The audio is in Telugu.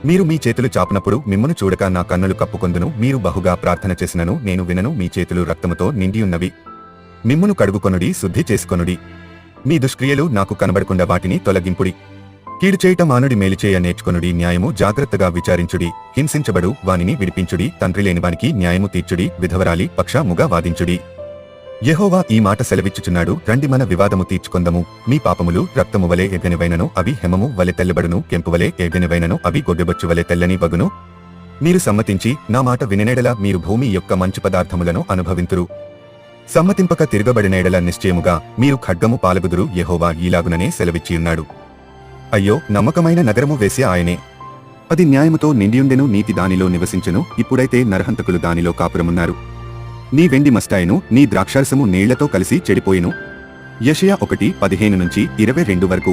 మీరు మీ చేతులు చాపునప్పుడు మిమ్మును చూడక నా కన్నులు కప్పుకొందును. మీరు బహుగా ప్రార్థన చేసినను నేను వినను. మీ చేతులు రక్తముతో నిండియున్నవి. మిమ్మును కడుగుకొనుడి, శుద్ధి చేసుకొనుడి. మీ దుష్క్రియలు నాకు కనబడకుండా వాటిని తొలగింపుడి. కీడు చేయట మానుడి, మేలుచేయ నేర్చుకొనుడి. న్యాయము జాగ్రత్తగా విచారించుడి. హింసించబడు వానిని విడిపించుడి. తండ్రి లేనివానికి న్యాయము తీర్చుడి. విధవరాలి పక్షముగా వాదించుడి. యెహోవా ఈ మాట సెలవిచ్చుచున్నాడు, రండి మన వివాదము తీర్చుకొందము. మీ పాపములు రక్తము వలె ఎర్రనివైనను అవి హెమము వలె తెల్లబడును. కెంపువలే ఎర్రనివైనను అవి గొడ్డబొచ్చు వలె తెల్లని బగును. మీరు సమ్మతించి నా మాట విననేడల మీరు భూమి యొక్క మంచి పదార్థములను అనుభవింతురు. సమ్మతింపక తిరగబడినేడల నిశ్చయముగా మీరు ఖడ్గము పాలగుదురు. యెహోవా ఈలాగుననే సెలవిచ్చియున్నాడు. అయ్యో, నమ్మకమైన నగరము వేశ్య ఆయనే. అది న్యాయముతో నిండియుండెను, నీతి దానిలో నివసించెను. ఇప్పుడైతే నరహంతకులు దానిలో కాపురమున్నారు. నీ వెండి మస్తాయను, నీ ద్రాక్షారసము నీళ్లతో కలిసి చెడిపోయెను. యెషయా 1:15-22 వరకు.